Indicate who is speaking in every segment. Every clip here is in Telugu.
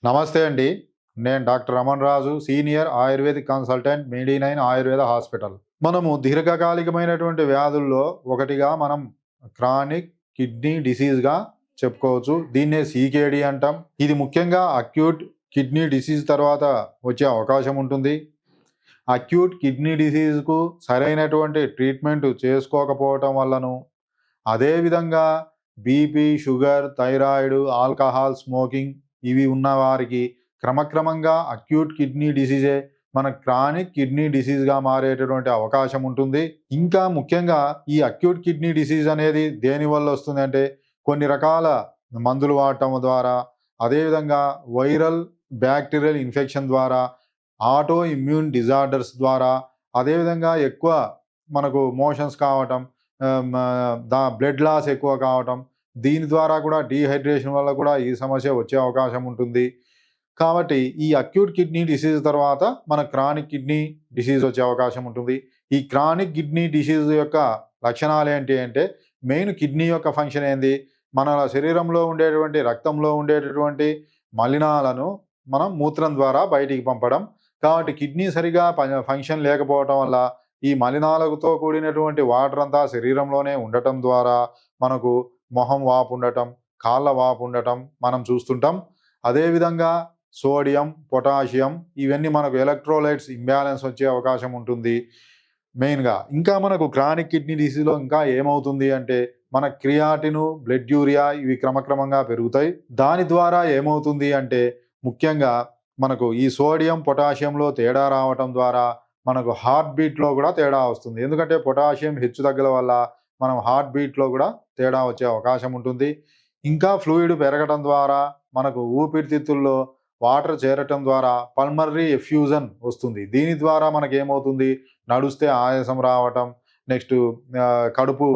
Speaker 1: నమస్తే అండి. నేను doctor Raman Raju, senior ayurvedic consultant, మెడి9 ఆయుర్వేద హాస్పిటల్. మనము దీర్ఘకాలికమైనటువంటి వ్యాధుల్లో ఒకటిగా మనం క్రానిక్ కిడ్నీ డిసీజ్‌గా చెప్పుకోవచ్చు. దీన్నే సీకేడీ అంటాం. ఇది ముఖ్యంగా అక్యూట్ కిడ్నీ డిసీజ్ తర్వాత వచ్చే అవకాశం ఉంటుంది. అక్యూట్ కిడ్నీ డిసీజ్‌కు సరైనటువంటి ట్రీట్మెంట్ చేసుకోకపోవటం వల్లను, అదేవిధంగా BP, sugar, thyroid, alcohol, smoking ఇవి ఉన్నవారికి క్రమక్రమంగా అక్యూట్ కిడ్నీ డిసీజే మన క్రానిక్ కిడ్నీ డిసీజ్‌గా మారేటటువంటి అవకాశం ఉంటుంది. ఇంకా ముఖ్యంగా ఈ అక్యూట్ కిడ్నీ డిసీజ్ అనేది దేనివల్ల వస్తుందంటే కొన్ని రకాల మందులు వాడటం ద్వారా, అదేవిధంగా వైరల్, బ్యాక్టీరియల్ ఇన్ఫెక్షన్ ద్వారా, ఆటో ఇమ్యూన్ డిజార్డర్స్ ద్వారా, అదేవిధంగా ఎక్కువ మనకు మోషన్స్ కావటం, బ్లడ్ లాస్ ఎక్కువ కావటం, దీని ద్వారా కూడా డీహైడ్రేషన్ వల్ల కూడా ఈ సమస్య వచ్చే అవకాశం ఉంటుంది. కాబట్టి ఈ అక్యూట్ కిడ్నీ డిసీజ్ తర్వాత మన క్రానిక్ కిడ్నీ డిసీజ్ వచ్చే అవకాశం ఉంటుంది. ఈ క్రానిక్ కిడ్నీ డిసీజ్ యొక్క లక్షణాలు ఏంటి అంటే మెయిన్ కిడ్నీ యొక్క ఫంక్షన్ ఏంది? మన శరీరంలో ఉండేటువంటి రక్తంలో ఉండేటటువంటి మలినాలను మనం మూత్రం ద్వారా బయటికి పంపడం. కాబట్టి కిడ్నీ సరిగా ఫంక్షన్ లేకపోవటం వల్ల ఈ మలినాలతో కూడినటువంటి వాటర్ అంతా శరీరంలోనే ఉండటం ద్వారా మనకు మొహం వాపు ఉండటం, కాళ్ళ వాపు ఉండటం మనం చూస్తుంటాం. అదేవిధంగా సోడియం, పొటాషియం ఇవన్నీ మనకు ఎలక్ట్రోలైట్స్ ఇంబ్యాలెన్స్ వచ్చే అవకాశం ఉంటుంది మెయిన్‌గా. ఇంకా మనకు క్రానిక్ కిడ్నీ డిసీజ్‌లో ఇంకా ఏమవుతుంది అంటే మన క్రియాటిను, బ్లడ్ యూరియా ఇవి క్రమక్రమంగా పెరుగుతాయి. దాని ద్వారా ఏమవుతుంది అంటే ముఖ్యంగా మనకు ఈ సోడియం, పొటాషియంలో తేడా రావటం ద్వారా మనకు హార్ట్ బీట్‌లో కూడా తేడా వస్తుంది. ఎందుకంటే పొటాషియం హెచ్చుతగ్గుల వల్ల మనం హార్ట్ బీట్‌లో కూడా తేడా వచ్చే అవకాశం ఉంటుంది. ఇంకా ఫ్లూయిడ్ పెరగటం ద్వారా మనకు ఊపిరితిత్తుల్లో వాటర్ చేరటం ద్వారా పల్మనరీ ఎఫ్యూజన్ వస్తుంది. దీని ద్వారా మనకేమవుతుంది నడుస్తే ఆయాసం రావటం, నెక్స్ట్ కడుపు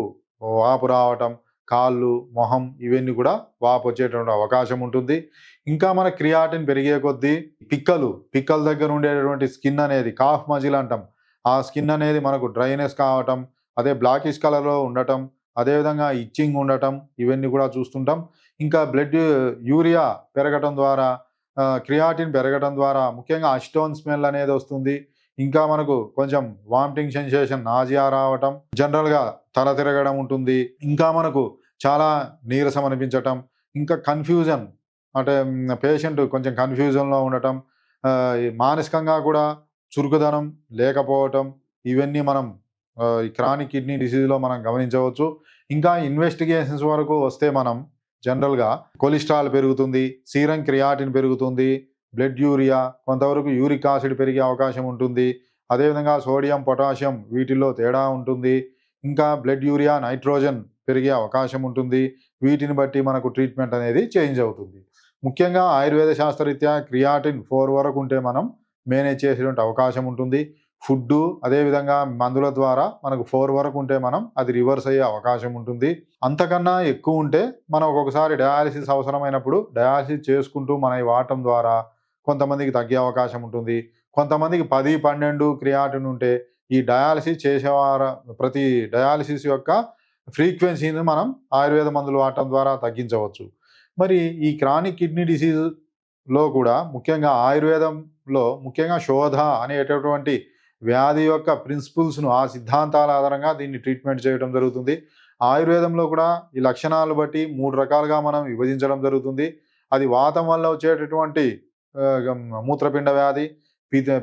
Speaker 1: వాపు రావటం, కాళ్ళు, మొహం ఇవన్నీ కూడా వాపు వచ్చేటువంటి అవకాశం ఉంటుంది. ఇంకా మన క్రియాటిన్ పెరిగే కొద్దీ పిక్కల దగ్గర ఉండేటటువంటి స్కిన్ అనేది కాఫ్ మజిల్ అంటాం. ఆ స్కిన్ అనేది మనకు డ్రైనెస్ కావటం, అదే బ్లాకిష్ కలర్‌లో ఉండటం, అదేవిధంగా ఇచ్చింగ్ ఉండటం ఇవన్నీ కూడా చూస్తుంటాం. ఇంకా యూరియా పెరగటం ద్వారా, క్రియాటిన్ పెరగటం ద్వారా ముఖ్యంగా అసిటోన్ స్మెల్ అనేది వస్తుంది. ఇంకా మనకు కొంచెం వామిటింగ్ సెన్సేషన్, నాజియా రావటం, జనరల్‌గా తల తిరగడం ఉంటుంది. ఇంకా మనకు చాలా నీరసం అనిపించటం, ఇంకా కన్‌ఫ్యూజన్ అంటే పేషెంట్ కొంచెం కన్‌ఫ్యూజన్‌లో ఉండటం, మానసికంగా కూడా చురుకుదనం లేకపోవటం ఇవన్నీ మనం ఈ క్రానిక్ కిడ్నీ డిసీజ్‌లో మనం గమనించవచ్చు. ఇంకా ఇన్వెస్టిగేషన్స్ వరకు వస్తే మనం జనరల్‌గా కొలెస్ట్రాల్ పెరుగుతుంది, సీరం క్రియాటిన్ పెరుగుతుంది, బ్లడ్ యూరియా, కొంతవరకు యూరిక్ యాసిడ్ పెరిగే అవకాశం ఉంటుంది. అదేవిధంగా సోడియం, పొటాషియం వీటిల్లో తేడా ఉంటుంది. ఇంకా బ్లడ్ యూరియా, నైట్రోజన్ పెరిగే అవకాశం ఉంటుంది. వీటిని బట్టి మనకు ట్రీట్మెంట్ అనేది చేంజ్ అవుతుంది. ముఖ్యంగా ఆయుర్వేద శాస్త్రరీత్యా క్రియాటిన్ 4 వరకు ఉంటే మనం మేనేజ్ చేసేటువంటి అవకాశం ఉంటుంది. ఫుడ్డు అదేవిధంగా మందుల ద్వారా మనకు 4 వరకు ఉంటే మనం అది రివర్స్ అయ్యే అవకాశం ఉంటుంది. అంతకన్నా ఎక్కువ ఉంటే మనం ఒక్కొక్కసారి డయాలిసిస్ అవసరమైనప్పుడు డయాలిసిస్ చేసుకుంటూ మనయి వాడటం ద్వారా కొంతమందికి తగ్గే అవకాశం ఉంటుంది. కొంతమందికి 10, 12 క్రియాటిన్ ఉంటే ఈ డయాలిసిస్ ప్రతి డయాలిసిస్ యొక్క ఫ్రీక్వెన్సీని మనం ఆయుర్వేద మందులు వాడటం ద్వారా తగ్గించవచ్చు. మరి ఈ క్రానిక్ కిడ్నీ డిసీజ్‌లో కూడా ముఖ్యంగా ఆయుర్వేదంలో ముఖ్యంగా శోధ అనేటటువంటి వ్యాధి యొక్క ప్రిన్సిపుల్స్‌ను ఆ సిద్ధాంతాల ఆధారంగా దీన్ని ట్రీట్మెంట్ చేయడం జరుగుతుంది. ఆయుర్వేదంలో కూడా ఈ లక్షణాలు బట్టి 3 రకాలుగా మనం విభజించడం జరుగుతుంది. అది వాతం వల్ల వచ్చేటటువంటి మూత్రపిండ వ్యాధి,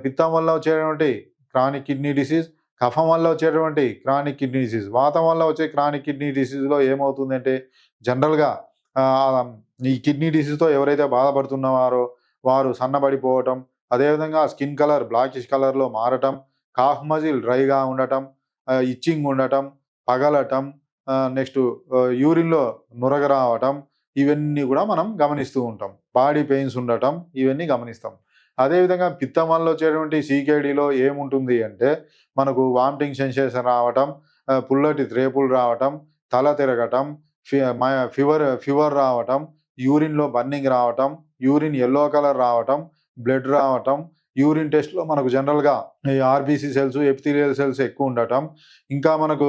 Speaker 1: పిత్తం వల్ల వచ్చేటువంటి క్రానిక్ కిడ్నీ డిసీజ్, కఫం వల్ల వచ్చేటువంటి క్రానిక్ కిడ్నీ డిసీజ్. వాతం వల్ల వచ్చే క్రానిక్ కిడ్నీ డిసీజ్‌లో ఏమవుతుందంటే జనరల్‌గా ఈ కిడ్నీ డిసీజ్‌తో ఎవరైతే బాధపడుతున్నవారో వారు సన్నబడిపోవటం, అదేవిధంగా స్కిన్ కలర్ బ్లాకిష్ కలర్‌లో మారటం, కాఫ్ మజిల్ డ్రైగా ఉండటం, ఇచ్చింగ్ ఉండటం, పగలటం, నెక్స్ట్ యూరిన్‌లో నురగ రావటం ఇవన్నీ కూడా మనం గమనిస్తూ ఉంటాం. బాడీ పెయిన్స్ ఉండటం ఇవన్నీ గమనిస్తాం. అదేవిధంగా పిత్తం వల్ల వచ్చేటువంటి సీకేడీలో ఏముంటుంది అంటే మనకు వామిటింగ్ సెన్సేషన్ రావటం, పుల్లటి త్రేపులు రావటం, తల తిరగటం, ఫీవర్ రావటం, యూరిన్‌లో బర్నింగ్ రావటం, యూరిన్ యెల్లో కలర్ రావటం, బ్లడ్ రావటం, యూరిన్ టెస్ట్‌లో మనకు జనరల్‌గా ఈ ఆర్‌బీసీ సెల్స్, ఎపిథీలియల్ సెల్స్ ఎక్కువ ఉండటం, ఇంకా మనకు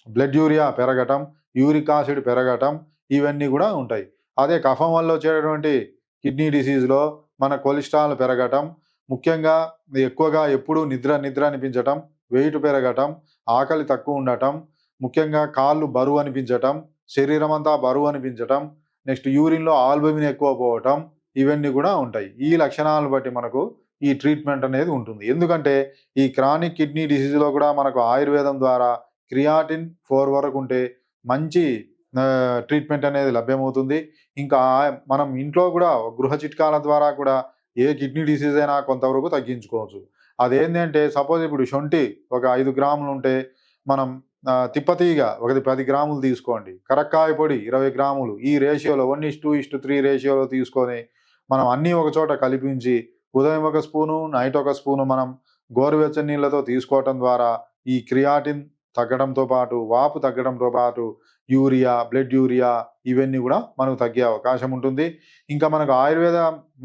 Speaker 1: బ్లడ్ యూరియా పెరగటం, యూరిక్ యాసిడ్ పెరగటం ఇవన్నీ కూడా ఉంటాయి. అదే కఫం వల్ల వచ్చేటటువంటి కిడ్నీ డిసీజ్‌లో మన కొలెస్ట్రాల్ పెరగటం, ముఖ్యంగా ఎక్కువగా ఎప్పుడూ నిద్ర నిద్ర అనిపించటం, వెయిట్ పెరగటం, ఆకలి తక్కువ ఉండటం, ముఖ్యంగా కాళ్ళు బరువు అనిపించటం, శరీరం అంతా బరువు అనిపించటం, నెక్స్ట్ యూరిన్‌లో ఆల్బుమిన్ ఎక్కువ పోవటం, ఇవన్నీ కూడా ఉంటాయి. ఈ లక్షణాలను బట్టి మనకు ఈ ట్రీట్మెంట్ అనేది ఉంటుంది. ఎందుకంటే ఈ క్రానిక్ కిడ్నీ డిసీజ్‌లో కూడా మనకు ఆయుర్వేదం ద్వారా క్రియాటిన్ 4 వరకు ఉంటే మంచి ట్రీట్మెంట్ అనేది లభ్యమవుతుంది. ఇంకా మనం ఇంట్లో కూడా గృహ చిట్కాల ద్వారా కూడా ఏ కిడ్నీ డిసీజ్ అయినా కొంతవరకు తగ్గించుకోవచ్చు. అదేంటంటే సపోజ్ ఇప్పుడు శొంఠి ఒక 5 గ్రాములు ఉంటే మనం తిప్పతీగ ఒకటి 10 గ్రాములు తీసుకోండి. కరక్కాయ పొడి 20 గ్రాములు ఈ రేషియోలో 1:3 రేషియోలో తీసుకొని మనం అన్నీ ఒక చోట కలిపించి ఉదయం ఒక స్పూను, నైట్ ఒక స్పూను మనం గోరువెచ్చని నీళ్ళతో తీసుకోవటం ద్వారా ఈ క్రియాటిన్ తగ్గడంతో పాటు, వాపు తగ్గడంతో పాటు యూరియా, బ్లడ్ యూరియా ఇవన్నీ గూడా మనకు తగ్గే అవకాశం ఉంటుంది. ఇంకా మనకు ఆయుర్వేద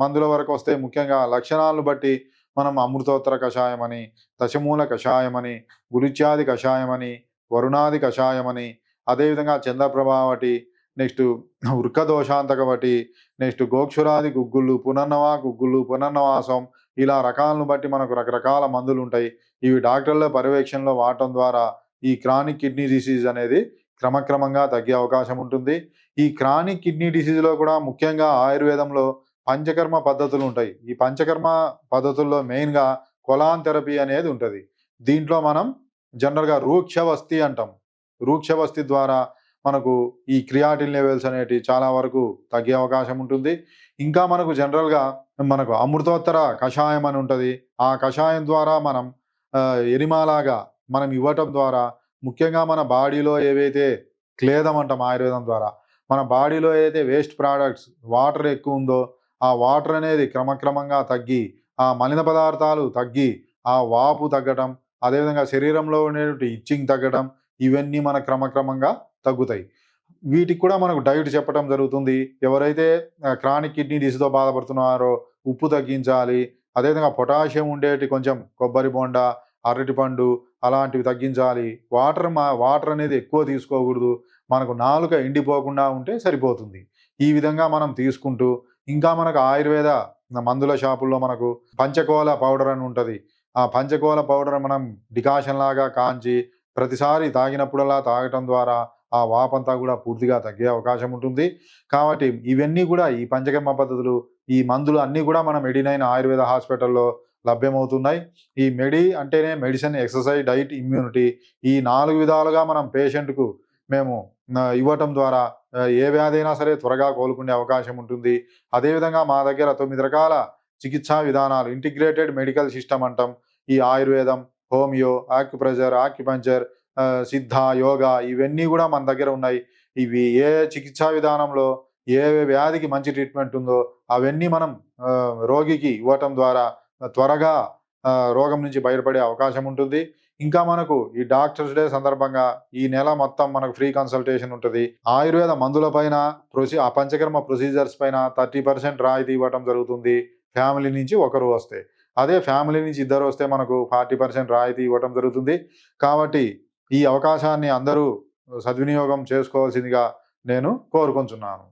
Speaker 1: మందుల వరకొస్తే ముఖ్యంగా లక్షణాలను బట్టి మనం అమృతోత్తర కషాయమని, దశమూల కషాయమని, గురుత్యాది కషాయమని, వరుణాది కషాయమని, అదేవిధంగా చంద్రప్రభావటి, నెక్స్ట్ వృక్కదోషాంతకవటి, నెక్స్ట్ గోక్షురాది గుగ్గుళ్ళు, పునర్నవ గుగ్గుళ్ళు, పునర్నవాసం ఇలా రకాలను బట్టి మనకు రకరకాల మందులుంటాయి. ఇవి డాక్టర్ల పర్యవేక్షణలో వాడటం ద్వారా ఈ క్రానిక్ కిడ్నీ డిసీజ్ అనేది క్రమక్రమంగా తగ్గే అవకాశం ఉంటుంది. ఈ క్రానిక్ కిడ్నీ డిసీజ్‌లో కూడా ముఖ్యంగా ఆయుర్వేదంలో పంచకర్మ పద్ధతులు ఉంటాయి. ఈ పంచకర్మ పద్ధతుల్లో మెయిన్‌గా కొలాన్ థెరపీ అనేది ఉంటది. దీంట్లో మనం జనరల్‌గా రూక్షవస్తి అంటాం. రూక్షవస్తి ద్వారా మనకు ఈ క్రియాటిన్ లెవెల్స్ అనేటివి చాలా వరకు తగ్గే అవకాశం ఉంటుంది. ఇంకా మనకు జనరల్‌గా మనకు అమృతోత్తర కషాయం అని ఉంటది. ఆ కషాయం ద్వారా మనం ఎనిమాలాగా మనం ఇవ్వటం ద్వారా ముఖ్యంగా మన బాడీలో ఏవైతే క్లేదం అంటాం ఆయుర్వేదం ద్వారా. మన బాడీలో ఏదైతే వేస్ట్ ప్రొడక్ట్స్ వాటర్ ఎక్కువుందో, ఆ వాటర్ అనేది క్రమక్రమంగా తగ్గి, ఆ మలిన పదార్థాలు తగ్గి, ఆ వాపు తగ్గటం, అదేవిధంగా శరీరంలో ఉండేటువంటి ఇచ్చింగ్ తగ్గడం, ఇవన్నీ మన క్రమక్రమంగా తగ్గుతాయి. వీటికి కూడా మనకు డైట్ చెప్పటం జరుగుతుంది. ఎవరైతే క్రానిక్ కిడ్నీ డిసీజ్‌తో బాధపడుతున్నారో ఉప్పు తగ్గించాలి. అదేవిధంగా పొటాషియం ఉండేటి కొంచెం కొబ్బరి బొండ, అరటిపండు అలాంటివి తగ్గించాలి. వాటర్ అనేది ఎక్కువ తీసుకోకూడదు. మనకు నాలుక ఎండిపోకుండా ఉంటే సరిపోతుంది. ఈ విధంగా మనం తీసుకుంటూ ఇంకా మనకు ఆయుర్వేద మందుల షాపుల్లో మనకు పంచకోల పౌడర్ అని ఉంటది. ఆ పంచకోల పౌడర్ మనం డికాషన్ లాగా కాంచి ప్రతిసారి తాగినప్పుడల్లా తాగటం ద్వారా ఆ వాపంతా కూడా పూర్తిగా తగ్గే అవకాశం ఉంటుంది. కాబట్టి ఇవన్నీ కూడా ఈ పంచకర్మ పద్ధతులు, ఈ మందులు అన్నీ కూడా మన మెడి9 ఆయుర్వేద హాస్పిటల్‌లో లభ్యమవుతున్నాయి. ఈ మెడి అంటేనే మెడిసిన్, ఎక్సర్సైజ్, డైట్, ఇమ్యూనిటీ ఈ 4 విధాలుగా మనం పేషెంట్‌కు మేము ఇవ్వటం ద్వారా ఏ వ్యాధి అయినా సరే త్వరగా కోలుకునే అవకాశం ఉంటుంది. అదేవిధంగా మా దగ్గర 9 రకాల చికిత్సా విధానాలు ఇంటిగ్రేటెడ్ మెడికల్ సిస్టమ్ అంటాం. ఈ ఆయుర్వేదం, హోమియో, ఆక్యుప్రెషర్, ఆక్యుపంక్చర్, సిద్ధ, యోగా ఇవన్నీ గూడా మన దగ్గర ఉన్నాయి. ఇవి ఏ చికిత్సా విధానంలో ఏ వ్యాధికి మంచి ట్రీట్మెంట్ ఉందో అవన్నీ మనం రోగికి ఇవ్వటం ద్వారా త్వరగా రోగం నుంచి బయటపడే అవకాశం ఉంటుంది. ఇంకా మనకు ఈ డాక్టర్స్ డే సందర్భంగా ఈ నెల మొత్తం మనకు ఫ్రీ కన్సల్టేషన్ ఉంటది. ఆయుర్వేద మందుల పైన ఆ పంచకర్మ ప్రొసీజర్స్ పైన 30% రాయితీ ఇవ్వటం జరుగుతుంది. ఫ్యామిలీ నుంచి ఒకరు వస్తే. అదే ఫ్యామిలీ నుంచి ఇద్దరు వస్తే మనకు 40% రాయితీ ఇవ్వటం జరుగుతుంది. కాబట్టి ఈ అవకాశాన్ని అందరూ సద్వినియోగం చేసుకోవాల్సిందిగా నేను కోరుకొంచున్నాను.